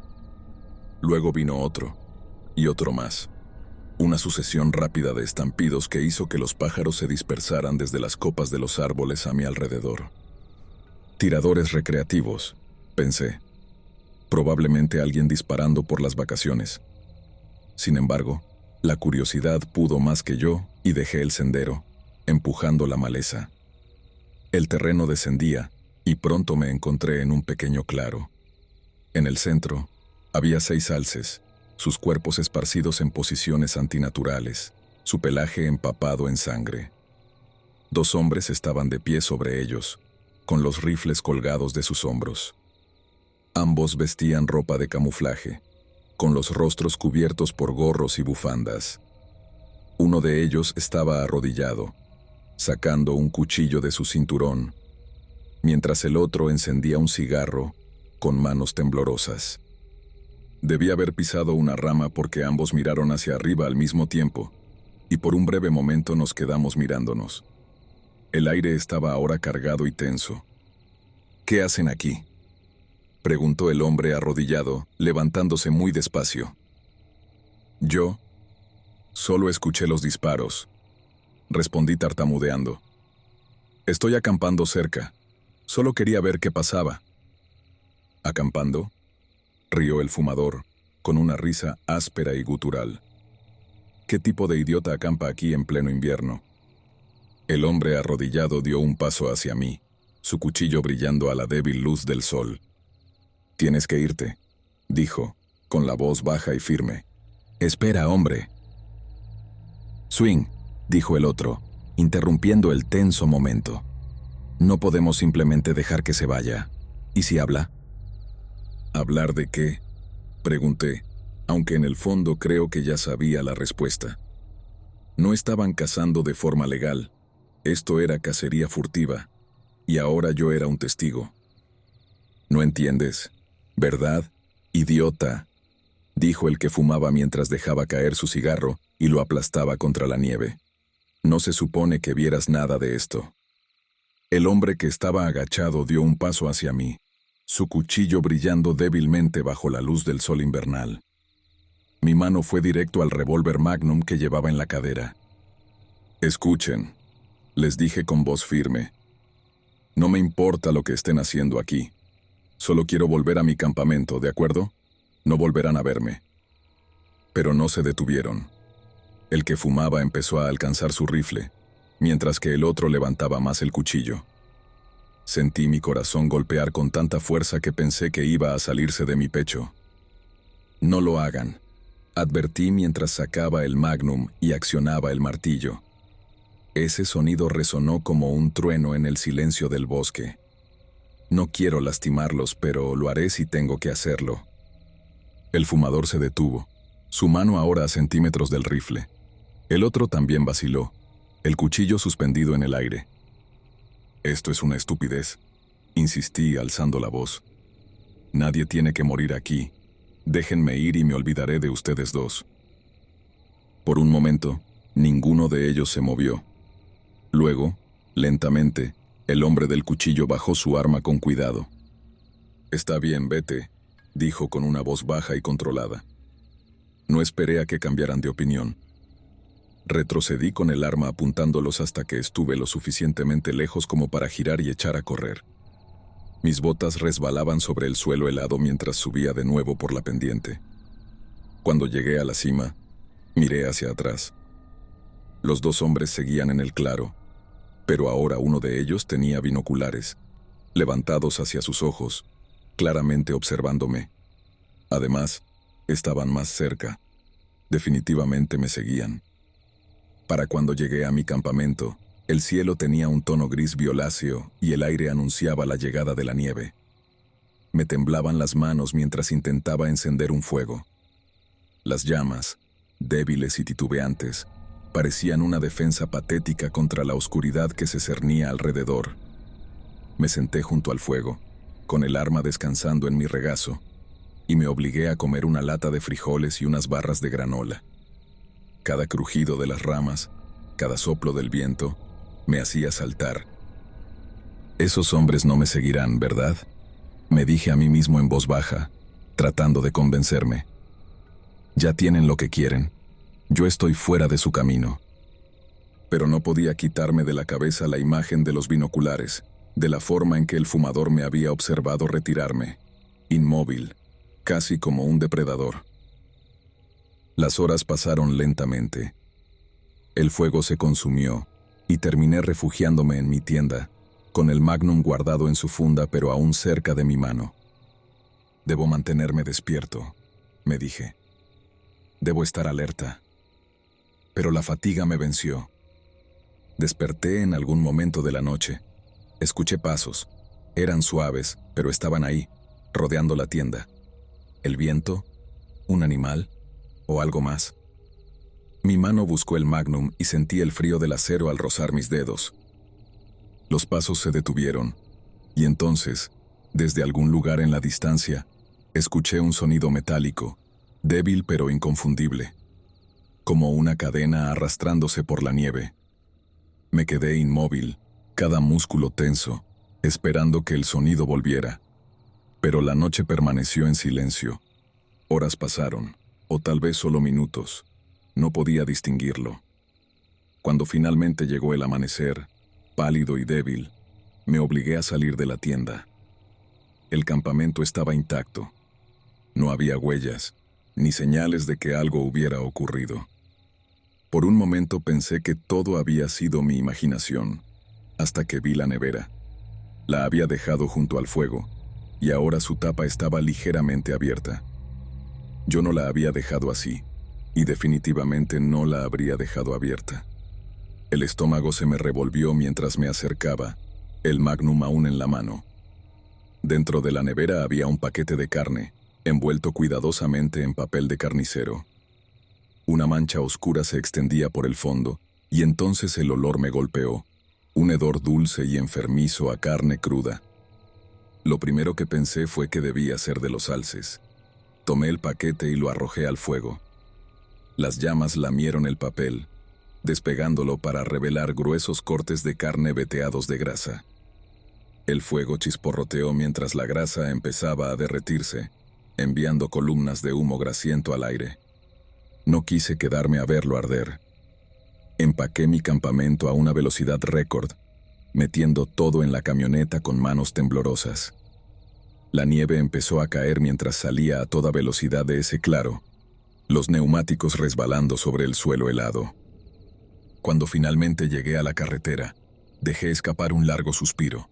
Luego vino otro, y otro más. Una sucesión rápida de estampidos que hizo que los pájaros se dispersaran desde las copas de los árboles a mi alrededor. Tiradores recreativos, pensé. Probablemente alguien disparando por las vacaciones. Sin embargo, la curiosidad pudo más que yo y dejé el sendero, empujando la maleza. El terreno descendía y pronto me encontré en un pequeño claro. En el centro, había 6 alces, sus cuerpos esparcidos en posiciones antinaturales, su pelaje empapado en sangre. 2 hombres estaban de pie sobre ellos, con los rifles colgados de sus hombros. Ambos vestían ropa de camuflaje, con los rostros cubiertos por gorros y bufandas. Uno de ellos estaba arrodillado, sacando un cuchillo de su cinturón, mientras el otro encendía un cigarro con manos temblorosas. Debí haber pisado una rama porque ambos miraron hacia arriba al mismo tiempo, y por un breve momento nos quedamos mirándonos. El aire estaba ahora cargado y tenso. «¿Qué hacen aquí?», preguntó el hombre arrodillado, levantándose muy despacio. «Yo solo escuché los disparos», respondí tartamudeando. «Estoy acampando cerca. Solo quería ver qué pasaba». «¿Acampando?», rió el fumador, con una risa áspera y gutural. «¿Qué tipo de idiota acampa aquí en pleno invierno?». El hombre arrodillado dio un paso hacia mí, su cuchillo brillando a la débil luz del sol. «Tienes que irte», dijo, con la voz baja y firme. «Espera, hombre». «Swing», dijo el otro, interrumpiendo el tenso momento. «No podemos simplemente dejar que se vaya. ¿Y si habla?». «¿Hablar de qué?», pregunté, aunque en el fondo creo que ya sabía la respuesta. No estaban cazando de forma legal. Esto era cacería furtiva, y ahora yo era un testigo. «No entiendes, ¿verdad, idiota?», dijo el que fumaba mientras dejaba caer su cigarro y lo aplastaba contra la nieve. «No se supone que vieras nada de esto». El hombre que estaba agachado dio un paso hacia mí, su cuchillo brillando débilmente bajo la luz del sol invernal. Mi mano fue directo al revólver Magnum que llevaba en la cadera. «Escuchen», les dije con voz firme. «No me importa lo que estén haciendo aquí. Solo quiero volver a mi campamento, ¿de acuerdo? No volverán a verme». Pero no se detuvieron. El que fumaba empezó a alcanzar su rifle, mientras que el otro levantaba más el cuchillo. Sentí mi corazón golpear con tanta fuerza que pensé que iba a salirse de mi pecho. «No lo hagan», advertí mientras sacaba el Magnum y accionaba el martillo. Ese sonido resonó como un trueno en el silencio del bosque. «No quiero lastimarlos, pero lo haré si tengo que hacerlo». El fumador se detuvo, su mano ahora a centímetros del rifle. El otro también vaciló, el cuchillo suspendido en el aire. «Esto es una estupidez», insistí alzando la voz. «Nadie tiene que morir aquí. Déjenme ir y me olvidaré de ustedes dos». Por un momento, ninguno de ellos se movió. Luego, lentamente, el hombre del cuchillo bajó su arma con cuidado. «Está bien, vete», dijo con una voz baja y controlada. No esperé a que cambiaran de opinión. Retrocedí con el arma apuntándolos hasta que estuve lo suficientemente lejos como para girar y echar a correr. Mis botas resbalaban sobre el suelo helado mientras subía de nuevo por la pendiente. Cuando llegué a la cima, miré hacia atrás. Los dos hombres seguían en el claro, pero ahora uno de ellos tenía binoculares, levantados hacia sus ojos, claramente observándome. Además, estaban más cerca. Definitivamente me seguían. Para cuando llegué a mi campamento, el cielo tenía un tono gris violáceo y el aire anunciaba la llegada de la nieve. Me temblaban las manos mientras intentaba encender un fuego. Las llamas, débiles y titubeantes, parecían una defensa patética contra la oscuridad que se cernía alrededor. Me senté junto al fuego, con el arma descansando en mi regazo, y me obligué a comer una lata de frijoles y unas barras de granola. Cada crujido de las ramas, cada soplo del viento, me hacía saltar. «Esos hombres no me seguirán, ¿verdad?», me dije a mí mismo en voz baja, tratando de convencerme. «Ya tienen lo que quieren. Yo estoy fuera de su camino». Pero no podía quitarme de la cabeza la imagen de los binoculares, de la forma en que el fumador me había observado retirarme, inmóvil, casi como un depredador. Las horas pasaron lentamente. El fuego se consumió y terminé refugiándome en mi tienda, con el Magnum guardado en su funda pero aún cerca de mi mano. «Debo mantenerme despierto», me dije. «Debo estar alerta». Pero la fatiga me venció. Desperté en algún momento de la noche. Escuché pasos. Eran suaves, pero estaban ahí, rodeando la tienda. ¿El viento? ¿Un animal? ¿O algo más? Mi mano buscó el Magnum y sentí el frío del acero al rozar mis dedos. Los pasos se detuvieron, y entonces, desde algún lugar en la distancia, escuché un sonido metálico, débil pero inconfundible, como una cadena arrastrándose por la nieve. Me quedé inmóvil, cada músculo tenso, esperando que el sonido volviera. Pero la noche permaneció en silencio. Horas pasaron, o tal vez solo minutos. No podía distinguirlo. Cuando finalmente llegó el amanecer, pálido y débil, me obligué a salir de la tienda. El campamento estaba intacto. No había huellas, ni señales de que algo hubiera ocurrido. Por un momento pensé que todo había sido mi imaginación, hasta que vi la nevera. La había dejado junto al fuego, y ahora su tapa estaba ligeramente abierta. Yo no la había dejado así, y definitivamente no la habría dejado abierta. El estómago se me revolvió mientras me acercaba, el Magnum aún en la mano. Dentro de la nevera había un paquete de carne, envuelto cuidadosamente en papel de carnicero. Una mancha oscura se extendía por el fondo, y entonces el olor me golpeó, un hedor dulce y enfermizo a carne cruda. Lo primero que pensé fue que debía ser de los alces. Tomé el paquete y lo arrojé al fuego. Las llamas lamieron el papel, despegándolo para revelar gruesos cortes de carne veteados de grasa. El fuego chisporroteó mientras la grasa empezaba a derretirse, enviando columnas de humo grasiento al aire. No quise quedarme a verlo arder. Empaqué mi campamento a una velocidad récord, metiendo todo en la camioneta con manos temblorosas. La nieve empezó a caer mientras salía a toda velocidad de ese claro, los neumáticos resbalando sobre el suelo helado. Cuando finalmente llegué a la carretera, dejé escapar un largo suspiro.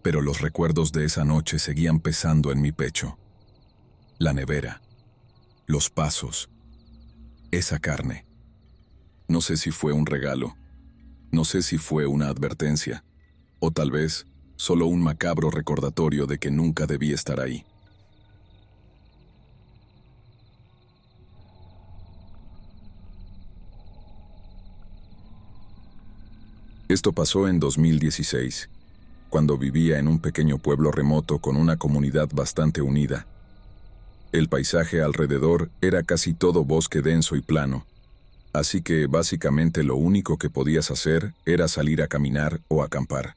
Pero los recuerdos de esa noche seguían pesando en mi pecho. La nevera, los pasos, esa carne. No sé si fue un regalo, no sé si fue una advertencia, o tal vez solo un macabro recordatorio de que nunca debí estar ahí. Esto pasó en 2016, cuando vivía en un pequeño pueblo remoto con una comunidad bastante unida. El paisaje alrededor era casi todo bosque denso y plano, así que básicamente lo único que podías hacer era salir a caminar o acampar.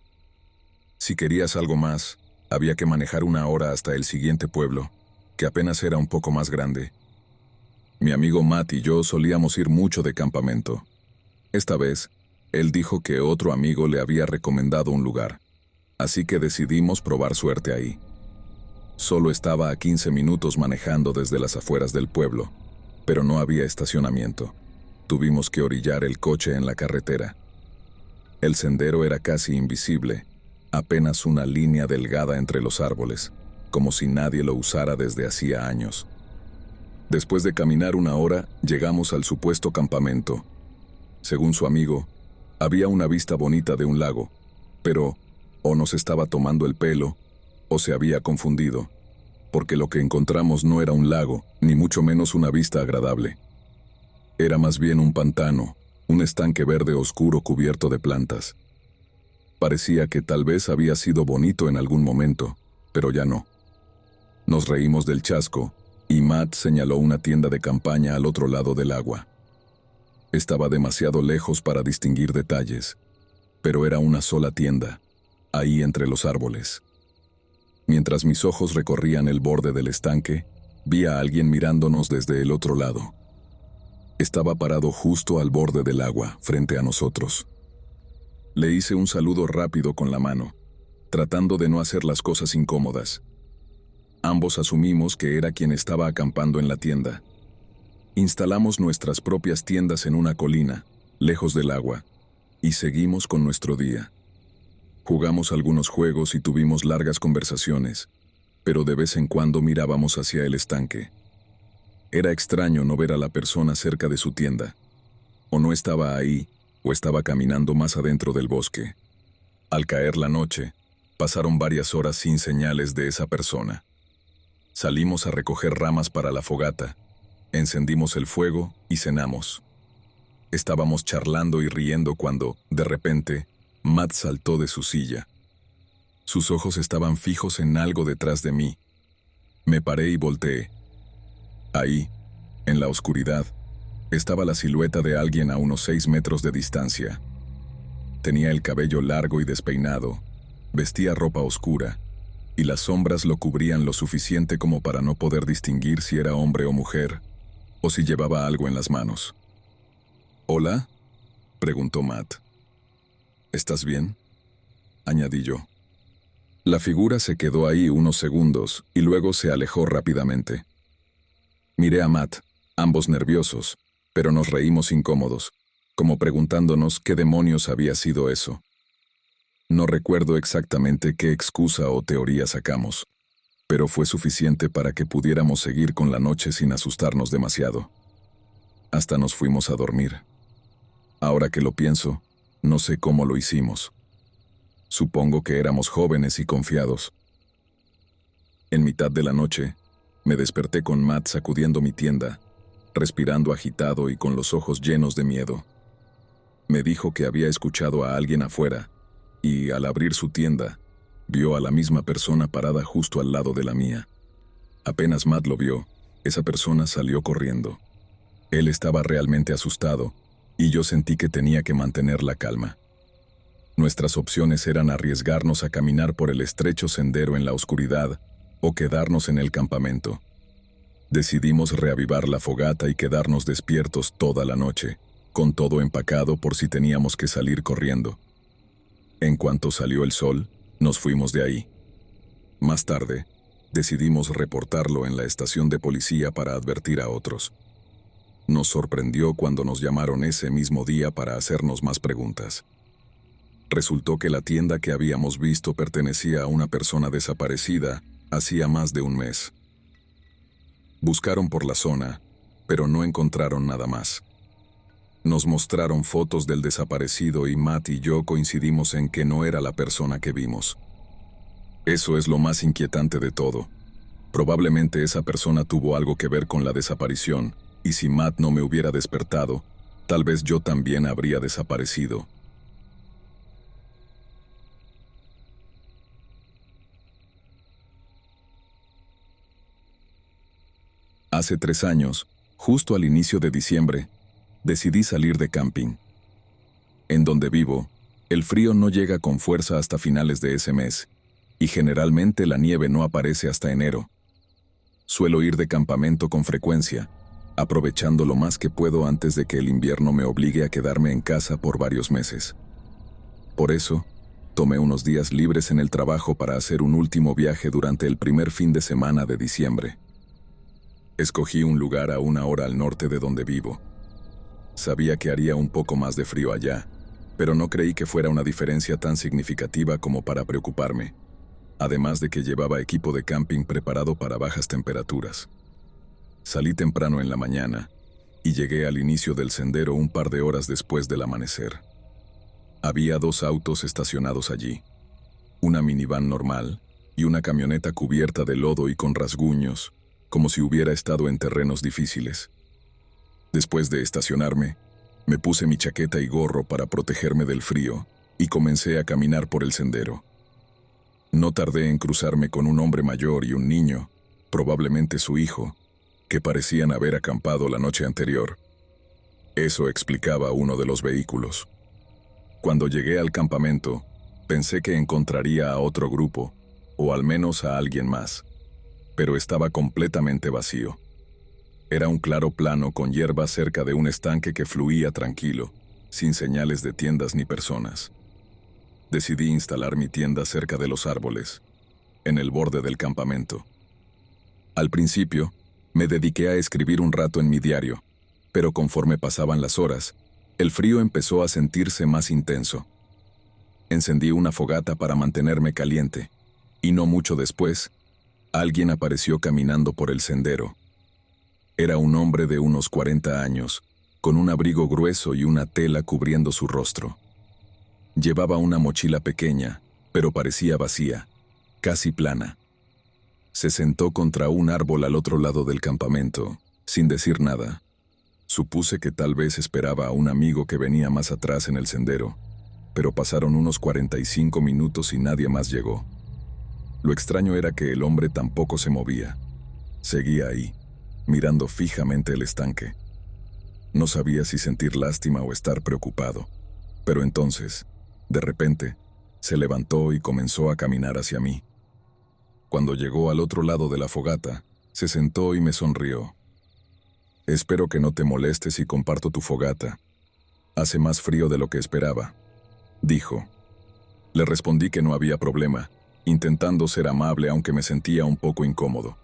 Si querías algo más, había que manejar 1 hora hasta el siguiente pueblo, que apenas era un poco más grande. Mi amigo Matt y yo solíamos ir mucho de campamento. Esta vez, él dijo que otro amigo le había recomendado un lugar, así que decidimos probar suerte ahí. Solo estaba a 15 minutos manejando desde las afueras del pueblo, pero no había estacionamiento. Tuvimos que orillar el coche en la carretera. El sendero era casi invisible, apenas una línea delgada entre los árboles, como si nadie lo usara desde hacía años. Después de caminar 1 hora, llegamos al supuesto campamento. Según su amigo, había una vista bonita de un lago, pero o nos estaba tomando el pelo, o se había confundido, porque lo que encontramos no era un lago, ni mucho menos una vista agradable. Era más bien un pantano, un estanque verde oscuro cubierto de plantas. Parecía que tal vez había sido bonito en algún momento, pero ya no. Nos reímos del chasco, y Matt señaló una tienda de campaña al otro lado del agua. Estaba demasiado lejos para distinguir detalles, pero era una sola tienda, ahí entre los árboles. Mientras mis ojos recorrían el borde del estanque, vi a alguien mirándonos desde el otro lado. Estaba parado justo al borde del agua, frente a nosotros. Le hice un saludo rápido con la mano, tratando de no hacer las cosas incómodas. Ambos asumimos que era quien estaba acampando en la tienda. Instalamos nuestras propias tiendas en una colina, lejos del agua, y seguimos con nuestro día. Jugamos algunos juegos y tuvimos largas conversaciones, pero de vez en cuando mirábamos hacia el estanque. Era extraño no ver a la persona cerca de su tienda. O no estaba ahí, o estaba caminando más adentro del bosque. Al caer la noche, pasaron varias horas sin señales de esa persona. Salimos a recoger ramas para la fogata, encendimos el fuego y cenamos. Estábamos charlando y riendo cuando, de repente, Matt saltó de su silla. Sus ojos estaban fijos en algo detrás de mí. Me paré y volteé. Ahí, en la oscuridad, estaba la silueta de alguien a unos 6 metros de distancia. Tenía el cabello largo y despeinado, vestía ropa oscura, y las sombras lo cubrían lo suficiente como para no poder distinguir si era hombre o mujer, o si llevaba algo en las manos. «¿Hola?», preguntó Matt. «¿Estás bien?», añadí yo. La figura se quedó ahí unos segundos y luego se alejó rápidamente. Miré a Matt, ambos nerviosos, pero nos reímos incómodos, como preguntándonos qué demonios había sido eso. No recuerdo exactamente qué excusa o teoría sacamos, pero fue suficiente para que pudiéramos seguir con la noche sin asustarnos demasiado. Hasta nos fuimos a dormir. Ahora que lo pienso, no sé cómo lo hicimos. Supongo que éramos jóvenes y confiados. En mitad de la noche, me desperté con Matt sacudiendo mi tienda, respirando agitado y con los ojos llenos de miedo. Me dijo que había escuchado a alguien afuera, y, al abrir su tienda, vio a la misma persona parada justo al lado de la mía. Apenas Matt lo vio, esa persona salió corriendo. Él estaba realmente asustado, y yo sentí que tenía que mantener la calma. Nuestras opciones eran arriesgarnos a caminar por el estrecho sendero en la oscuridad o quedarnos en el campamento. Decidimos reavivar la fogata y quedarnos despiertos toda la noche, con todo empacado por si teníamos que salir corriendo. En cuanto salió el sol, nos fuimos de ahí. Más tarde, decidimos reportarlo en la estación de policía para advertir a otros. Nos sorprendió cuando nos llamaron ese mismo día para hacernos más preguntas. Resultó que la tienda que habíamos visto pertenecía a una persona desaparecida hacía más de un mes. Buscaron por la zona, pero no encontraron nada más. Nos mostraron fotos del desaparecido y Matt y yo coincidimos en que no era la persona que vimos. Eso es lo más inquietante de todo. Probablemente esa persona tuvo algo que ver con la desaparición, y si Matt no me hubiera despertado, tal vez yo también habría desaparecido. Hace 3 años, justo al inicio de diciembre, decidí salir de camping. En donde vivo, el frío no llega con fuerza hasta finales de ese mes, y generalmente la nieve no aparece hasta enero. Suelo ir de campamento con frecuencia, aprovechando lo más que puedo antes de que el invierno me obligue a quedarme en casa por varios meses. Por eso, tomé unos días libres en el trabajo para hacer un último viaje durante el primer fin de semana de diciembre. Escogí un lugar a 1 hora al norte de donde vivo. Sabía que haría un poco más de frío allá, pero no creí que fuera una diferencia tan significativa como para preocuparme, además de que llevaba equipo de camping preparado para bajas temperaturas. Salí temprano en la mañana y llegué al inicio del sendero un par de horas después del amanecer. Había 2 autos estacionados allí, una minivan normal y una camioneta cubierta de lodo y con rasguños, como si hubiera estado en terrenos difíciles. Después de estacionarme, me puse mi chaqueta y gorro para protegerme del frío y comencé a caminar por el sendero. No tardé en cruzarme con un hombre mayor y un niño, probablemente su hijo, que parecían haber acampado la noche anterior. Eso explicaba uno de los vehículos. Cuando llegué al campamento, pensé que encontraría a otro grupo, o al menos a alguien más, pero estaba completamente vacío. Era un claro plano con hierba cerca de un estanque que fluía tranquilo, sin señales de tiendas ni personas. Decidí instalar mi tienda cerca de los árboles, en el borde del campamento. Al principio, me dediqué a escribir un rato en mi diario, pero conforme pasaban las horas, el frío empezó a sentirse más intenso. Encendí una fogata para mantenerme caliente, y no mucho después, alguien apareció caminando por el sendero. Era un hombre de unos 40 años, con un abrigo grueso y una tela cubriendo su rostro. Llevaba una mochila pequeña, pero parecía vacía, casi plana. Se sentó contra un árbol al otro lado del campamento, sin decir nada. Supuse que tal vez esperaba a un amigo que venía más atrás en el sendero, pero pasaron unos 45 minutos y nadie más llegó. Lo extraño era que el hombre tampoco se movía. Seguía ahí, mirando fijamente el estanque. No sabía si sentir lástima o estar preocupado, pero entonces, de repente, se levantó y comenzó a caminar hacia mí. Cuando llegó al otro lado de la fogata, se sentó y me sonrió. «Espero que no te molestes si comparto tu fogata. Hace más frío de lo que esperaba», dijo. Le respondí que no había problema, intentando ser amable aunque me sentía un poco incómodo.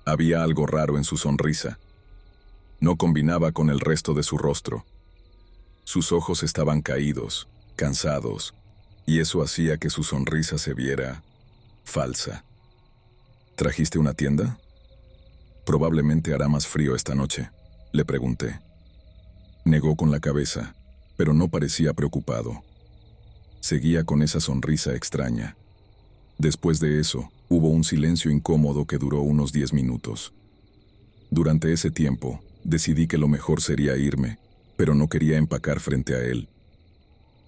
Había algo raro en su sonrisa. No combinaba con el resto de su rostro. Sus ojos estaban caídos, cansados, y eso hacía que su sonrisa se viera falsa. «¿Trajiste una tienda?» «Probablemente hará más frío esta noche», le pregunté. Negó con la cabeza, pero no parecía preocupado. Seguía con esa sonrisa extraña. Después de eso, hubo un silencio incómodo que duró unos 10 minutos. Durante ese tiempo, decidí que lo mejor sería irme, pero no quería empacar frente a él.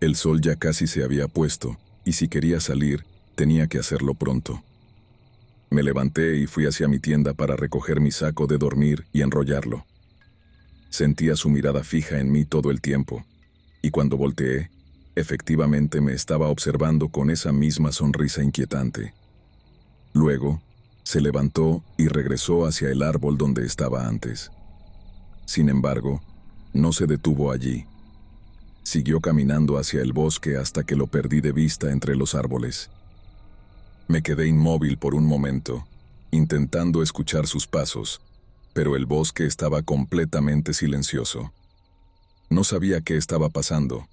El sol ya casi se había puesto, y si quería salir, tenía que hacerlo pronto. Me levanté y fui hacia mi tienda para recoger mi saco de dormir y enrollarlo. Sentía su mirada fija en mí todo el tiempo, y cuando volteé, efectivamente me estaba observando con esa misma sonrisa inquietante. Luego, se levantó y regresó hacia el árbol donde estaba antes. Sin embargo, no se detuvo allí. Siguió caminando hacia el bosque hasta que lo perdí de vista entre los árboles. Me quedé inmóvil por un momento, intentando escuchar sus pasos, pero el bosque estaba completamente silencioso. No sabía qué estaba pasando,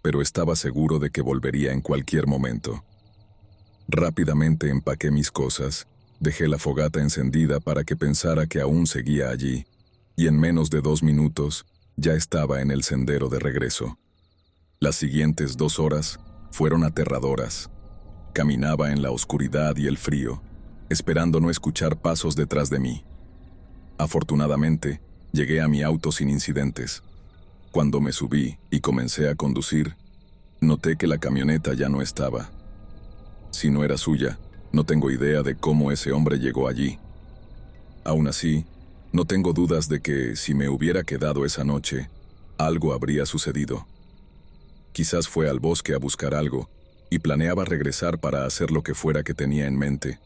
pero estaba seguro de que volvería en cualquier momento. Rápidamente empaqué mis cosas, dejé la fogata encendida para que pensara que aún seguía allí, y en menos de 2 minutos ya estaba en el sendero de regreso. Las siguientes 2 horas fueron aterradoras. Caminaba en la oscuridad y el frío, esperando no escuchar pasos detrás de mí. Afortunadamente, llegué a mi auto sin incidentes. Cuando me subí y comencé a conducir, noté que la camioneta ya no estaba. Si no era suya, no tengo idea de cómo ese hombre llegó allí. Aún así, no tengo dudas de que, si me hubiera quedado esa noche, algo habría sucedido. Quizás fue al bosque a buscar algo, y planeaba regresar para hacer lo que fuera que tenía en mente,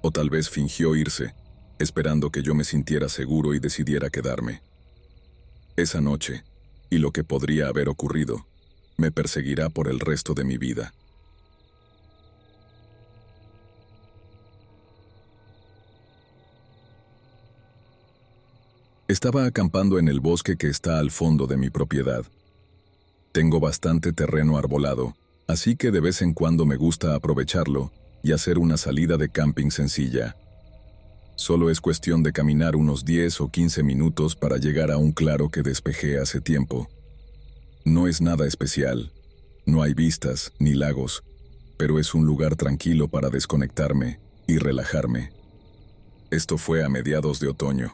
o tal vez fingió irse, esperando que yo me sintiera seguro y decidiera quedarme. Esa noche, y lo que podría haber ocurrido, me perseguirá por el resto de mi vida. Estaba acampando en el bosque que está al fondo de mi propiedad. Tengo bastante terreno arbolado, así que de vez en cuando me gusta aprovecharlo y hacer una salida de camping sencilla. Solo es cuestión de caminar unos 10 o 15 minutos para llegar a un claro que despejé hace tiempo. No es nada especial, no hay vistas ni lagos, pero es un lugar tranquilo para desconectarme y relajarme. Esto fue a mediados de otoño.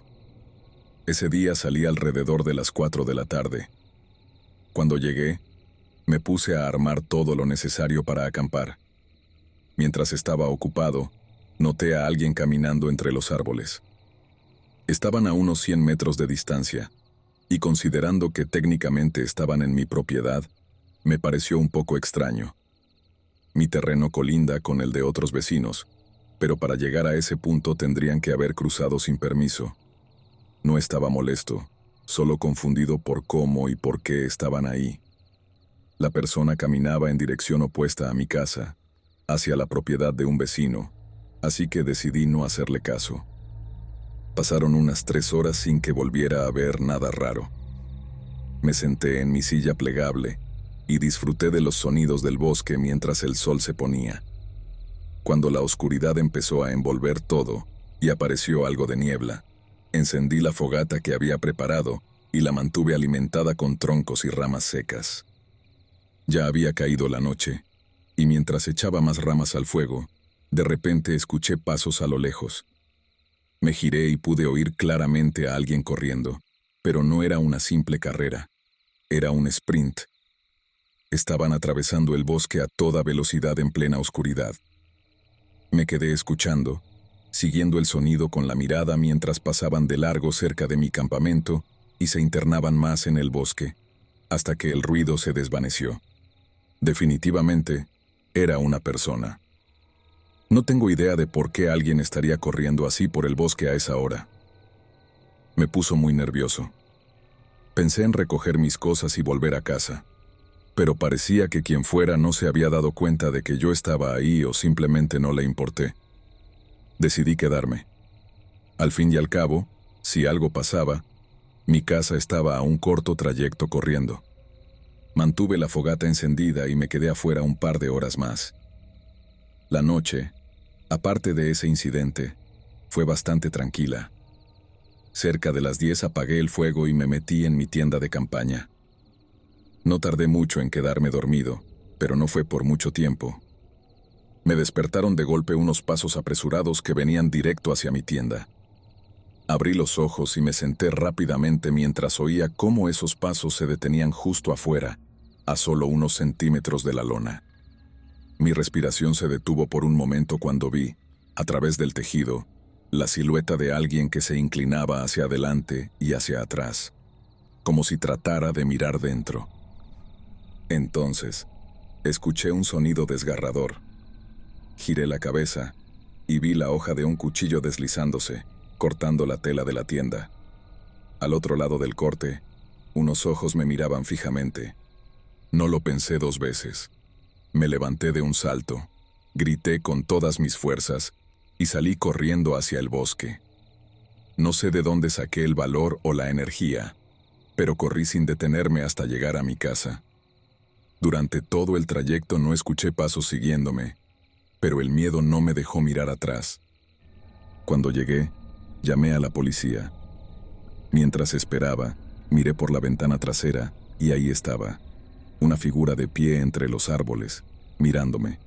Ese día salí alrededor de las 4 de la tarde. Cuando llegué, me puse a armar todo lo necesario para acampar. Mientras estaba ocupado, noté a alguien caminando entre los árboles. Estaban a unos 100 metros de distancia, y considerando que técnicamente estaban en mi propiedad, me pareció un poco extraño. Mi terreno colinda con el de otros vecinos, pero para llegar a ese punto tendrían que haber cruzado sin permiso. No estaba molesto, solo confundido por cómo y por qué estaban ahí. La persona caminaba en dirección opuesta a mi casa, hacia la propiedad de un vecino, así que decidí no hacerle caso. Pasaron unas 3 horas sin que volviera a ver nada raro. Me senté en mi silla plegable y disfruté de los sonidos del bosque mientras el sol se ponía. Cuando la oscuridad empezó a envolver todo y apareció algo de niebla, encendí la fogata que había preparado y la mantuve alimentada con troncos y ramas secas. Ya había caído la noche, y mientras echaba más ramas al fuego, De repente escuché pasos a lo lejos. Me giré y pude oír claramente a alguien corriendo, pero no era una simple carrera, era un sprint. Estaban atravesando el bosque a toda velocidad en plena oscuridad. Me quedé escuchando, siguiendo el sonido con la mirada mientras pasaban de largo cerca de mi campamento y se internaban más en el bosque, hasta que el ruido se desvaneció. Definitivamente, era una persona. No tengo idea de por qué alguien estaría corriendo así por el bosque a esa hora. Me puso muy nervioso. Pensé en recoger mis cosas y volver a casa, pero parecía que quien fuera no se había dado cuenta de que yo estaba ahí o simplemente no le importé. Decidí quedarme. Al fin y al cabo, si algo pasaba, mi casa estaba a un corto trayecto corriendo. Mantuve la fogata encendida y me quedé afuera un par de horas más. La noche, aparte de ese incidente, fue bastante tranquila. Cerca de las 10 apagué el fuego y me metí en mi tienda de campaña. No tardé mucho en quedarme dormido, pero no fue por mucho tiempo. Me despertaron de golpe unos pasos apresurados que venían directo hacia mi tienda. Abrí los ojos y me senté rápidamente mientras oía cómo esos pasos se detenían justo afuera, a solo unos centímetros de la lona. Mi respiración se detuvo por un momento cuando vi, a través del tejido, la silueta de alguien que se inclinaba hacia adelante y hacia atrás, como si tratara de mirar dentro. Entonces, escuché un sonido desgarrador. Giré la cabeza y vi la hoja de un cuchillo deslizándose, cortando la tela de la tienda. Al otro lado del corte, unos ojos me miraban fijamente. No lo pensé 2 veces. Me levanté de un salto, grité con todas mis fuerzas y salí corriendo hacia el bosque. No sé de dónde saqué el valor o la energía, pero corrí sin detenerme hasta llegar a mi casa. Durante todo el trayecto no escuché pasos siguiéndome, pero el miedo no me dejó mirar atrás. Cuando llegué, llamé a la policía. Mientras esperaba, miré por la ventana trasera y ahí estaba, una figura de pie entre los árboles, mirándome.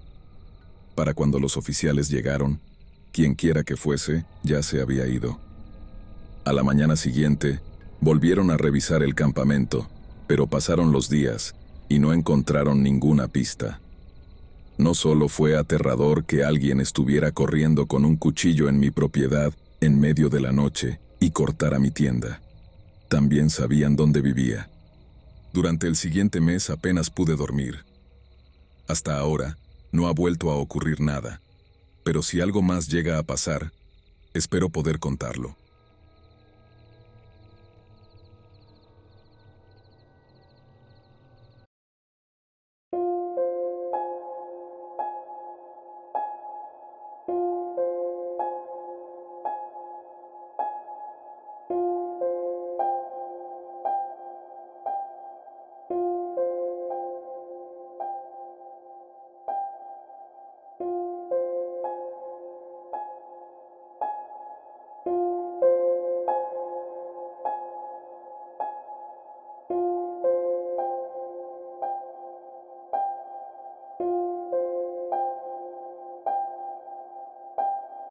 Para cuando los oficiales llegaron, quienquiera que fuese, ya se había ido. A la mañana siguiente, volvieron a revisar el campamento, pero pasaron los días y no encontraron ninguna pista. No solo fue aterrador que alguien estuviera corriendo con un cuchillo en mi propiedad en medio de la noche y cortara mi tienda. También sabían dónde vivía. Durante el siguiente mes apenas pude dormir. Hasta ahora, no ha vuelto a ocurrir nada, pero si algo más llega a pasar, espero poder contarlo.